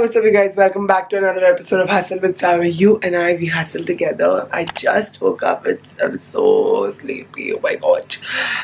what's up you guys? Welcome back to another episode of Hustle with Savi. You and I, we hustle together. I just woke up. I'm so sleepy. Oh my god.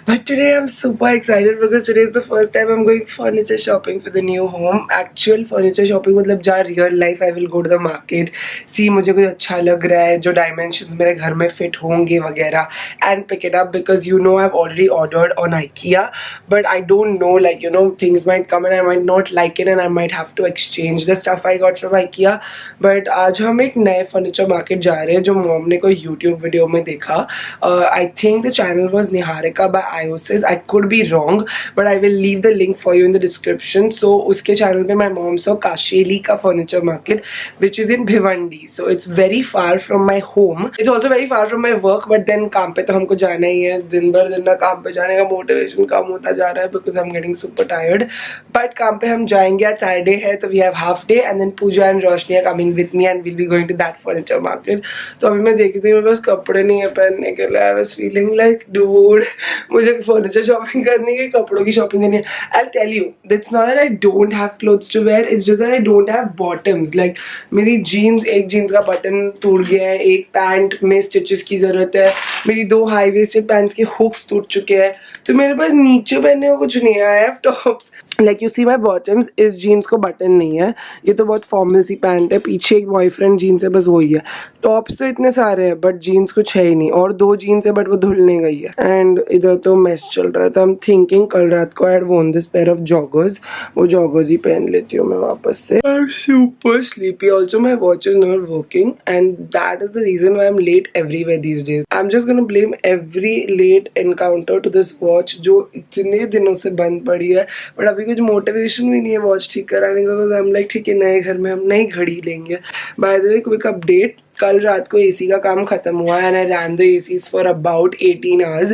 But today I'm super excited because today is the first time I'm going furniture shopping for the new home. Actual furniture shopping मतलब जहाँ real life I will go to the market, see मुझे कुछ अच्छा लग रहा है जो dimensions मेरे घर में fit होंगे वगैरह and pick it up because you know I've already ordered on IKEA but I don't know, like, you know, things might come and I might not like it and I might have to exchange the stuff I got from IKEA. But आज हम एक नए furniture market जा रहे हैं जो mom ने कोई YouTube video में देखा. I think the channel was Niharika by Iosis. I could be wrong but I will leave the link for you in the description. So उसके channel पे my mom saw Kasheli का furniture market which is in Bhiwandi. So it's very far from my home. It's also very far from my work but then काम पे तो हमको जाना ही है. दिन भर दिन ना काम पे जाने का motivation कम होता जा रहा है because I'm getting super tired. But काम पे हम जाएंगे. आज Saturday है तो we have half day and then Pooja and Roshni are coming with me and we'll be going to that furniture market. तो अभी मैं देखी थी मेरे पास कपड़े नहीं है पहनने के लिए. I was feeling like dude मुझे furniture shopping करनी है, कपड़ों की shopping करनी है. I'll tell you, it's not that I don't have clothes to wear, it's just that I don't have bottoms. Like मेरी jeans, एक jeans का button टूट गया है, एक पैंट में stitches की जरूरत है, मेरी दो high waisted pants के hooks टूट चुके हैं, तो मेरे पास नीचे पहनने को कुछ नहीं है. I have tops. Like you see my bottoms, इस jeans को button नहीं है, ये तो बहुत formal सी पैंट है, पीछे एक boyfriend jeans है, बस वही है. टॉप्स तो इतने सारे हैं but jeans कुछ है ही नहीं, और दो jeans है but वो धुलने गई है. And इधर तो mess चल रहा है, तो I'm thinking कल रात को I had worn this pair of joggers, वो joggers ही पहन लेती हूँ मैं वापस से. I'm super sleepy. Also my watch is not working and that is the reason why I'm late everywhere these days. I'm just gonna blame every late encounter to this watch जो इतने दिनों से बंद पड़ी है. but अभी कुछ motivation भी नहीं है वॉच ठीक कराने का because I'm like ठीक है नए घर में हम नई घड़ी लेंगे. By the way, quick update, कल रात को एसी का काम खत्म हुआ and I ran the ACs for about 18 hours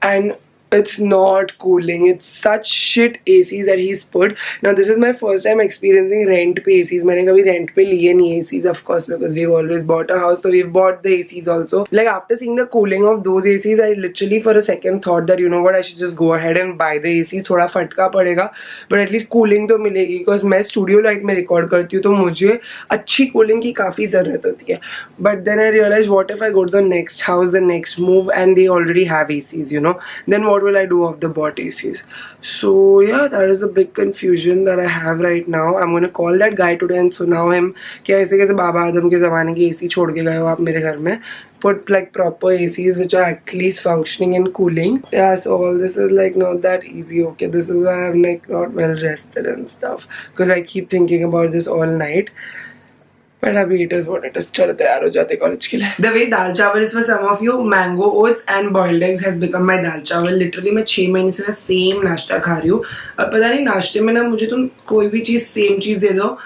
and it's not cooling. It's such shit ACs that he's put. Now this is my first time experiencing rent पे ACs. मैंने कभी rent पे लिए नहीं ACs of course because we've always bought a house, so we've bought the ACs also. Like after seeing the cooling of those ACs, I literally for a second thought that you know what, I should just go ahead and buy the ACs. थोड़ा फटका पड़ेगा but at least cooling तो मिलेगी because मैं studio light में record करती हूँ तो मुझे अच्छी cooling की काफ़ी ज़रूरत होती है. But then I realized what if I go to the next house, the next move and they already have ACs, you know, then what will I do of the bought ACs? So yeah, that is the big confusion that I have right now. I'm gonna call that guy today and सुनाओ him कि ऐसे कैसे बाबा आदम के ज़माने की AC छोड़ के गए हो आप मेरे घर में. Put like proper ACs which are at least functioning and cooling. Yeah, so all this is like not that easy. Okay, this is why I'm like not well rested and stuff because I keep thinking about this all night. But abhi it is what it is. चलो तैयार हो जाते college के लिए. The way दाल चावल is for some of you, mango oats and boiled eggs has become my दाल चावल. Literally मैं 6 महीने से ना सेम नाश्ता खा रही हूँ. अब पता नहीं नाश्ते में ना मुझे तुम कोई भी चीज़ सेम चीज़ दे दो,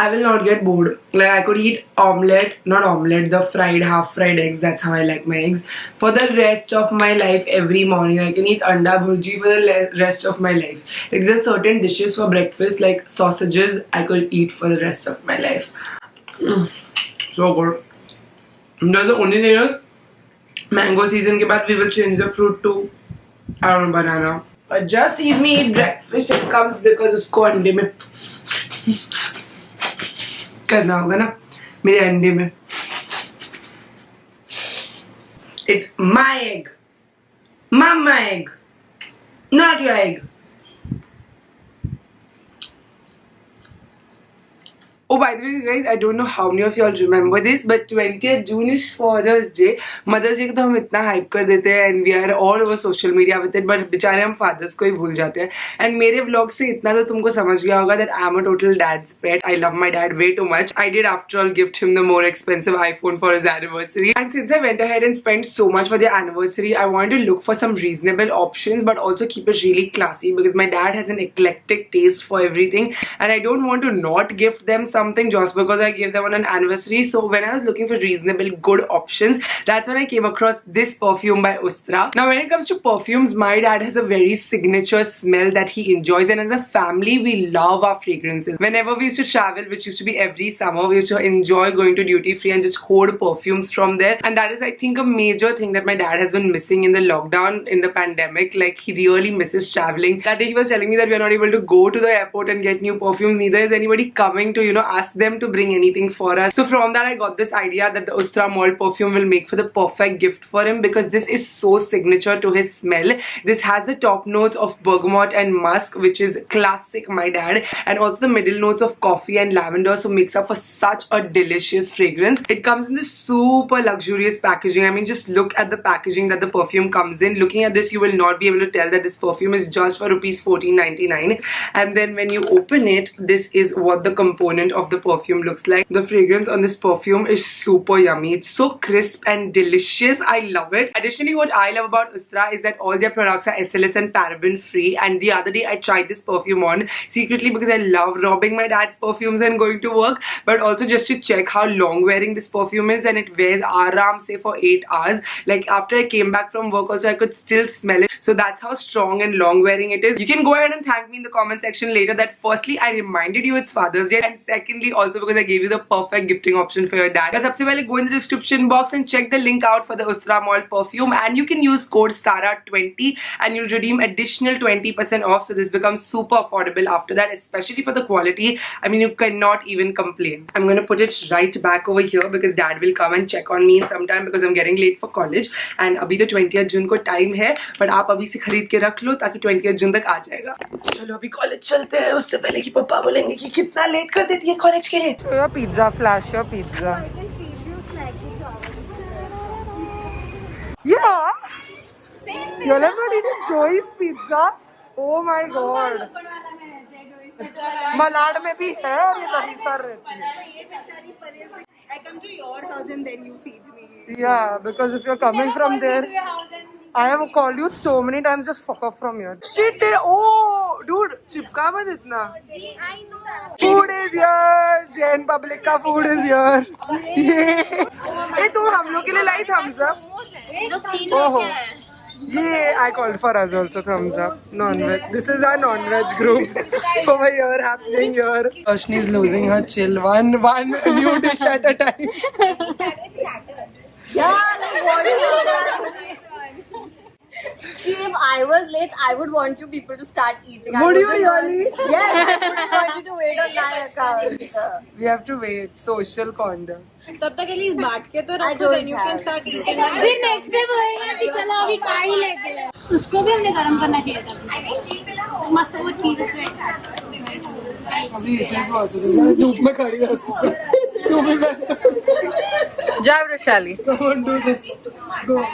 I will not get bored. Like I could eat omelette, not omelette, the fried, half fried eggs. That's how I like my eggs. For the rest of my life, every morning I can eat anda bhurji for the rest of my life. Like there's certain dishes for breakfast like sausages I could eat for the rest of my life. So good. The only thing is, mango season के बाद we will change the fruit to I don't know, banana. But just see me eat breakfast. It comes because उसको अंडे में करना होगा ना मेरे अंडे में. It's my egg, mama egg, not your egg. Oh, by the way, guys, I don't know how many of y'all remember this, but 20th June is Father's Day. Mother's Day को तो हम इतना hype कर देते हैं and we are all over social media with it, but बेचारे हम fathers को ही भूल जाते हैं. And मेरे vlog से इतना तो तुमको समझ गया होगा that I'm a total dad's pet. I love my dad way too much. I did after all gift him the more expensive iPhone for his anniversary. And since I went ahead and spent so much for their anniversary, I wanted to look for some reasonable options, but also keep it really classy because my dad has an eclectic taste for everything, and I don't want to not gift them something just because I gave them on an anniversary. So when I was looking for reasonable good options, that's when I came across this perfume by Ustra. Now when it comes to perfumes, my dad has a very signature smell that he enjoys, and as a family we love our fragrances. Whenever we used to travel, which used to be every summer, we used to enjoy going to duty free and just hoard perfumes from there. And that is, I think, a major thing that my dad has been missing in the lockdown, in the pandemic. Like he really misses traveling. That day he was telling me that we are not able to go to the airport and get new perfumes, neither is anybody coming to, you know, ask them to bring anything for us. So from that I got this idea that the Ustra Malt perfume will make for the perfect gift for him, because this is so signature to his smell. This has the top notes of bergamot and musk, which is classic my dad, and also the middle notes of coffee and lavender, so makes up for such a delicious fragrance. It comes in this super luxurious packaging. I mean, just look at the packaging that the perfume comes in. Looking at this, you will not be able to tell that this perfume is just for rupees 14.99. And then when you open it, this is what the component of the perfume looks like. The fragrance on this perfume is super yummy. It's so crisp and delicious. I love it. Additionally, what I love about Ustra is that all their products are SLS and paraben free. And the other day I tried this perfume on secretly because I love robbing my dad's perfumes and going to work, but also just to check how long wearing this perfume is, and it wears aram say for 8 hours. Like after I came back from work also I could still smell it. So that's how strong and long wearing it is. You can go ahead and thank me in the comment section later that firstly I reminded you it's Father's Day, and secondly also because I gave you the perfect gifting option for your dad. So सबसे पहले go in the description box and check the link out for the Ustra Malt perfume, and you can use code SARA20 and you'll redeem additional 20% off. So this becomes super affordable after that, especially for the quality. I mean, you cannot even complain. I'm gonna put it right back over here because dad will come and check on me in some time because I'm getting late for college. And अभी तो 20th June को time है, but आप अभी से खरीद के रख लो ताकि 20th June तक आ जाएगा. चलो अभी कॉलेज चलते हैं, उससे पहले कि पापा बोलेंगे कि कितना लेट कर देती है कॉलेज के लिए. Your pizza, flash your pizza. I can feed you snacky Yeah. You're not eating Joey's pizza. Oh my god. Malad में भी है और ये दहीसर रहती है. I come to your house and then you feed me. Yeah, because if you're coming from there, I have called you so many times. Just fuck off from here. Shit! Oh, dude, चिपका मत इतना. I know. Food is here. Jain Public का food is here. ये तू हम लोग के लिए लाई thumbs up. ओहो. Yeah, I called for us also thumbs up. Non-veg. This is our non-veg group over here happening here. Roshni is losing her chill. One new dish at a time. Yeah, like what is that? See, if I was late, I would want you people to start eating. Would you really? Yes, I wouldn't want you to wait on my account. We have to wait. Social conduct. तब तक at least बांट के तो I रखो, don't then you can have. start eating. फिर next day बोलेगा कि चलो अभी खा ही लेते हैं. उसको भी हमने गरम करना चाहिए था. मस्त वो चीज अभी ये चीज बहुत धूप में खड़ी है उसके साथ. तू भी मैं. जा Vaishali. Come on, do this. Go.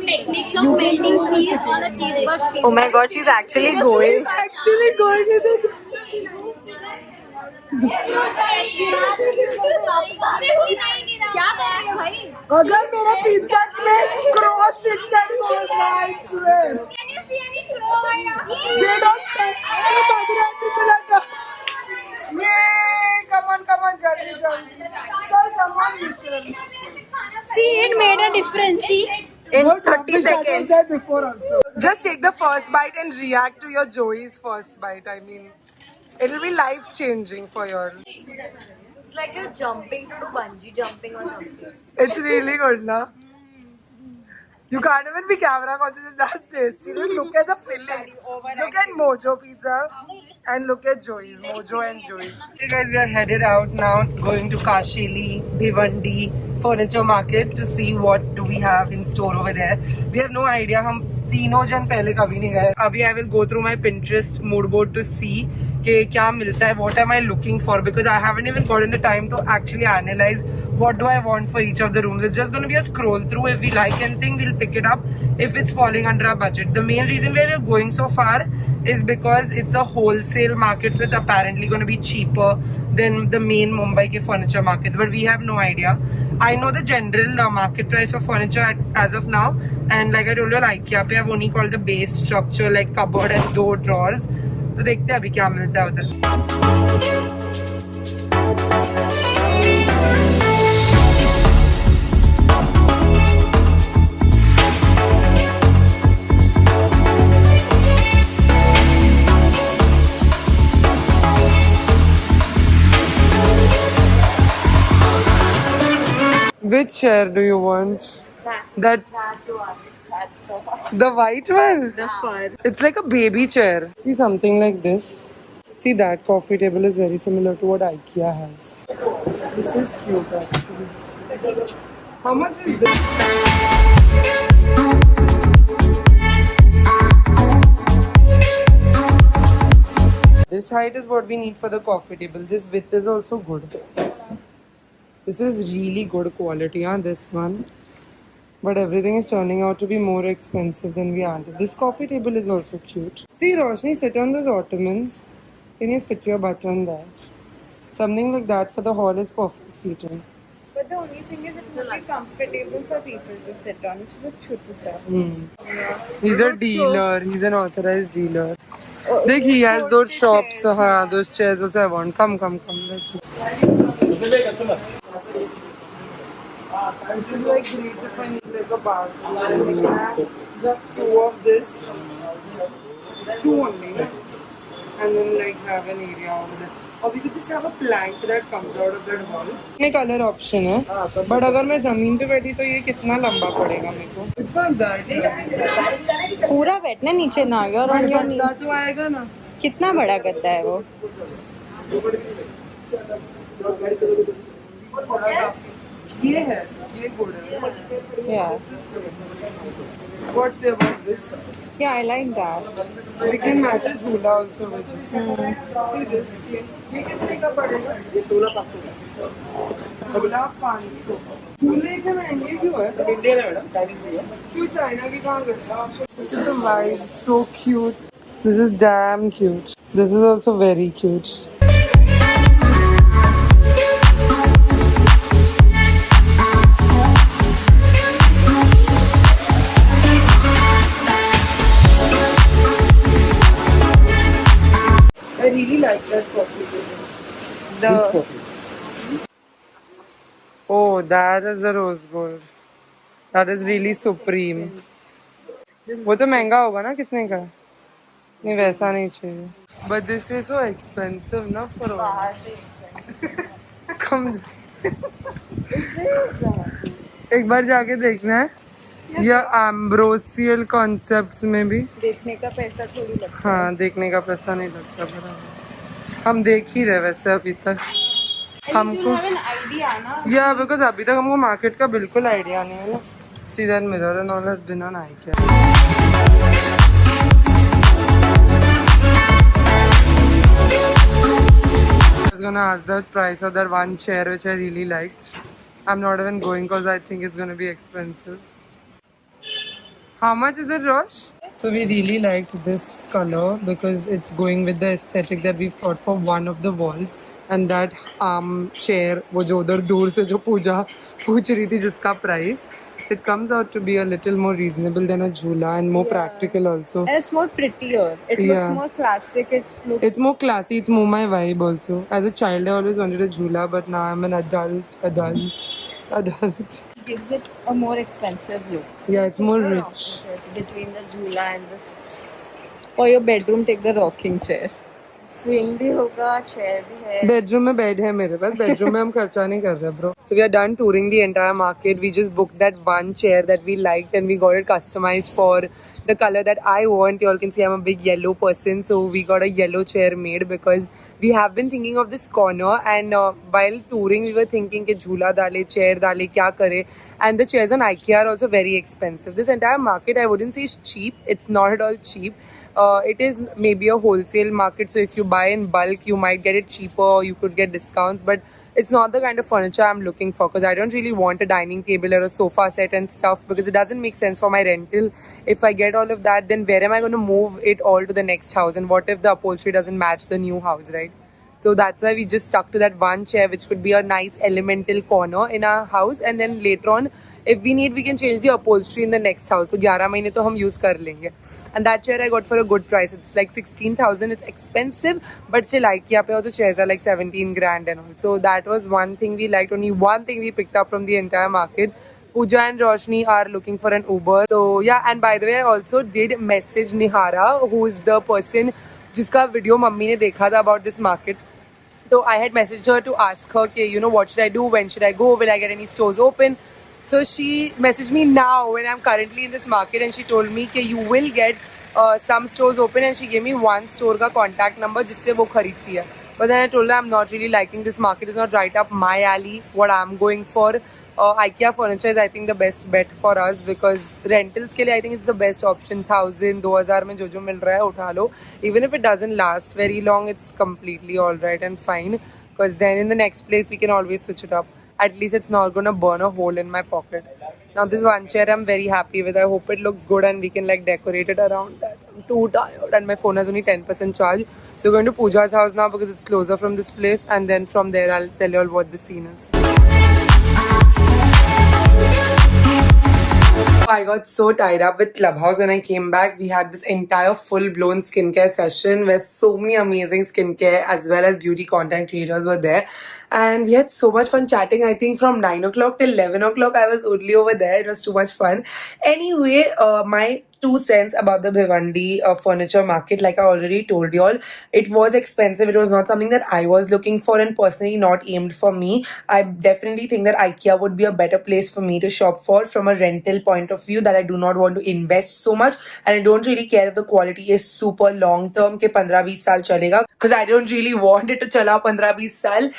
techniques of melting cheese on a cheese burst pizza. Oh my god, she's actually going. Actually going with it. क्या कर रही है भाई? अगर मेरा पिज्जा में cross chips and gold lights में Can you see any crow right now? they don't ये come on जल्दी चल come on Michelle. See, it made a difference. See, In What 30 rubbish I was seconds. there before also. Just take the first bite and react to your Joey's first bite. I mean, it'll be life changing for you. It's like you're jumping to do bungee jumping or something. It's really good, na? You can't even be camera conscious. That's tasty. Look at the filling. Look at Mojo Pizza and look at Joey's. Mojo and Joey's. Hey guys, we are headed out now, going to Kashili, Bhiwandi Furniture Market to see what do we have in store over there. We have no idea. हम तीनों जन पहले कभी नहीं गए. अभी I will go through my Pinterest mood board to see कि क्या मिलता है. What am I looking for? Because I haven't even gotten the time to actually analyze what do I want for each of the rooms. It's just going to be a scroll through. If we like anything, we'll pick it up if it's falling under our budget. The main reason why we're going so far is because it's a wholesale market, so it's apparently going to be cheaper than the main Mumbai ke furniture markets, but we have no idea. I know the general market price for furniture as of now, and like I told you, IKEA pe I've only called the base structure like cupboard and door drawers. तो देखते हैं अभी क्या मिलता है उधर. Which chair do you want? That one. That's the one. the white one? The fur. It's like a baby chair. See something like this. See, that coffee table is very similar to what IKEA has. This is cute actually. How much is this? This height is what we need for the coffee table. This width is also good. This is really good quality, huh? This one. But everything is turning out to be more expensive than we anticipated. This coffee table is also cute. See, Roshni, sit on those ottomans. Can you fit your butt on that? Something like that for the hall is perfect seating. But the only thing is it won't be comfortable for people to sit on. It's look chotu sa. He's a dealer. He's an authorized dealer. Look, he has those shops. Those chairs also I want. Come. Let's see. It would be like great if I need like a basket. And we can have the two of this. Two only, no? And then like have an area over there. Or we could just have a plank that comes out of that wall. ये color option है. But अगर मैं ज़मीन पे बैठी तो ये कितना लंबा पड़ेगा मेरे को? It's not that. पूरा बैठना नीचे ना यार और ये गद्दा तो आएगा ना. कितना बड़ा गद्दा है वो? ये है. ये good है. Yeah. What's say about this? Yeah, I like that. We can match a झूला also with this. See this? ये कितने का पड़ेगा? ये 16,500 का. झूला 500. झूले इतने महंगे क्यों है? इंडियन है मैडम, चाइनीज है. क्यों चाइना की कहाँ गया? Look at the vibe, so cute. This is damn cute. This is also very cute. I really like that coffee table. Oh, that is the rose gold. That is really supreme. वो तो महंगा होगा ना कितने का? नहीं वैसा नहीं चाहिए. But this is so expensive ना for all. Come. एक बार जाके देखना है. या एम्ब्रोसियल कॉन्सेप्ट्स में भी देखने का पैसा थोड़ी लगता है. हाँ, देखने का पैसा नहीं लगता. बराबर. हम देख ही रहे वैसे अभी तक. हमको आइडिया ना. या बिकॉज अभी तक हमको मार्केट का बिल्कुल आइडिया नहीं है ना. See that mirror and all has been on IKEA. I was gonna ask the price of that one chair which I really liked. I'm not even going because I think it's gonna be expensive. How much is it, Rosh? So we really liked this color because it's going with the aesthetic that we've thought for one of the walls. And that chair, वो जो उधर दूर से जो पूजा पूछ रही थी जिसका price, it comes out to be a little more reasonable than a jhula and more practical also. And it's more prettier. It looks more classic. It's more classy. It's more my vibe also. As a child, I always wanted a jhula, but now I'm an adult. It gives it a more expensive look. Yeah, it's more rich. It's between the jhula and this. For your bedroom, take the rocking chair. Swing भी होगा, chair भी है. Bedroom में bed है मेरे पास. Bedroom में हम खर्चा नहीं कर रहे bro. So we are done touring the entire market. We just booked that one chair that we liked and we got it customized for the color that I want. You all can see I'm a big yellow person, so we got a yellow chair made because we have been thinking of this corner. And while touring, we were thinking कि झूला डाले, chair डाले, क्या करे. And the chairs on IKEA are also very expensive. This entire market, I wouldn't say is cheap. It's not at all cheap. It is maybe a wholesale market, so if you buy in bulk, you might get it cheaper or you could get discounts. But it's not the kind of furniture I'm looking for because I don't really want a dining table or a sofa set and stuff because it doesn't make sense for my rental. If I get all of that, then where am I going to move it all to the next house? And what if the upholstery doesn't match the new house, right? So that's why we just stuck to that one chair, which could be a nice elemental corner in our house. And then later on, if we need, we can change the upholstery in the next house. So 11 महीने तो हम use कर लेंगे. And that chair I got for a good price. It's like 16,000. It's expensive, but still IKEA पे also chairs are like 17 grand and all. So that was one thing we liked. Only one thing we picked up from the entire market. Pooja and Roshni are looking for an Uber. So yeah, and by the way, I also did message Nihara, who is the person जिसका video mummy ने देखा था about this market. So I had messaged her to ask her, okay, you know, what should I do? When should I go? Will I get any stores open? So she messaged me now when I'm currently in this market, and she told me that you will get some stores open and she gave me one store का contact number जिससे वो खरीदती है. But then I told her I'm not really liking this market. Is not right up my alley. What I'm going for. IKEA furniture is I think the best bet for us because rentals के लिए I think it's the best option. 1000-2000 में जो मिल रहा है उठा लो. Even if it doesn't last very long, it's completely alright and fine. Because then in the next place we can always switch it up. At least it's not gonna burn a hole in my pocket. Now this one chair I'm very happy with. I hope it looks good and we can like decorate it around that. I'm too tired and my phone has only 10% charge. So we're going to Pooja's house now because it's closer from this place, and then from there I'll tell you all what the scene is. I got so tied up with Clubhouse when I came back. We had this entire full-blown skincare session where so many amazing skincare as well as beauty content creators were there. And we had so much fun chatting. I think from 9 o'clock till 11 o'clock I was only over there. It was too much fun. Anyway, my 2 cents about the Bhiwandi furniture market. Like I already told you all, it was expensive. It was not something that I was looking for and personally not aimed for me. I definitely think that IKEA would be a better place for me to shop for from a rental point of view, that I do not want to invest so much and I don't really care if the quality is super long term ke 15-20 saal chalega, because I don't really want it to chala 15-20 saal.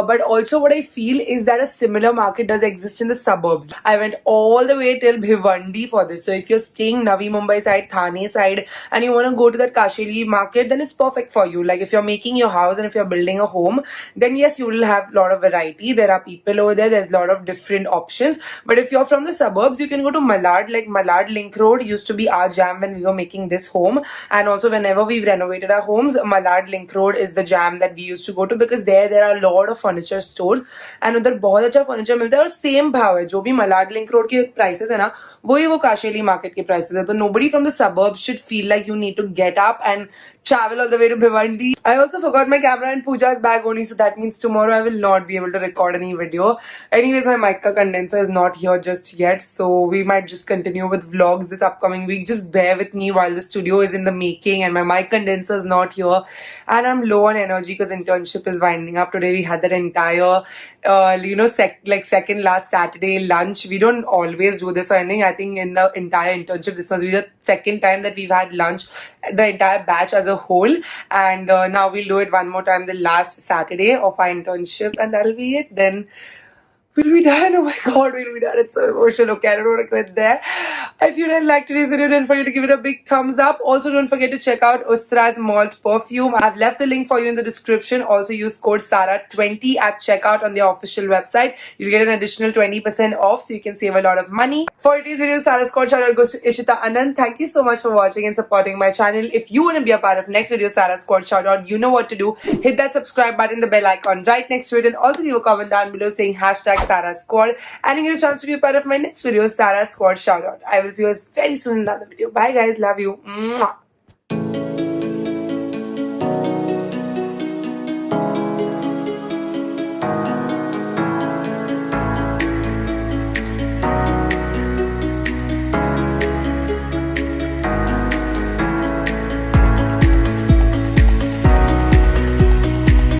But also what I feel is that a similar market does exist in the suburbs. I went all the way till Bhiwandi for this. So if you're staying Navi Mumbai side, Thane side, and you want to go to that Kashiri market, then it's perfect for you. Like if you're making your house and if you're building a home, then yes, you will have a lot of variety. There are people over there. There's a lot of different options. But if you're from the suburbs, you can go to Malad. Like Malad Link Road used to be our jam when we were making this home. And also whenever we've renovated our homes, Malad Link Road is the jam that we used to go to, because there are a lot of furniture stores and उधर बहुत अच्छा furniture मिलता है और same भाव है. जो भी मलाड लिंक रोड के प्राइसेस है ना, वही वो काशेली मार्केट के प्राइसेस है. तो nobody from the suburbs should feel like you need to get up and travel all the way to Bhiwandi. I also forgot my camera in Pooja's bag only, so that means tomorrow I will not be able to record any video. Anyways, my mic condenser is not here just yet, so we might just continue with vlogs this upcoming week. Just bear with me while the studio is in the making and my mic condenser is not here, and I'm low on energy because internship is winding up. Today we had that entire second last Saturday lunch. We don't always do this or anything. I think in the entire internship this must be the second time that we've had lunch, the entire batch as a whole, and now we'll do it one more time the last Saturday of our internship, and that'll be it. Then we'll be done. Oh my god, we'll be done. It's so emotional. Okay, I don't want to quit there. If you didn't like today's video, don't forget to give it a big thumbs up. Also, don't forget to check out Ustra's Malt Perfume. I've left the link for you in the description. Also, use code SARA20 at checkout on their official website. You'll get an additional 20% off, so you can save a lot of money. For today's video, Sarah's code shout out goes to Ishita Anand. Thank you so much for watching and supporting my channel. If you want to be a part of next video, Sarah's Squad shout out, you know what to do. Hit that subscribe button, the bell icon right next to it, and also leave a comment down below saying hashtag Sarah Squad, and you get a chance to be a part of my next video, Sarah Squad Shoutout. I will see you guys very soon in another video. Bye guys, love you. Mwah.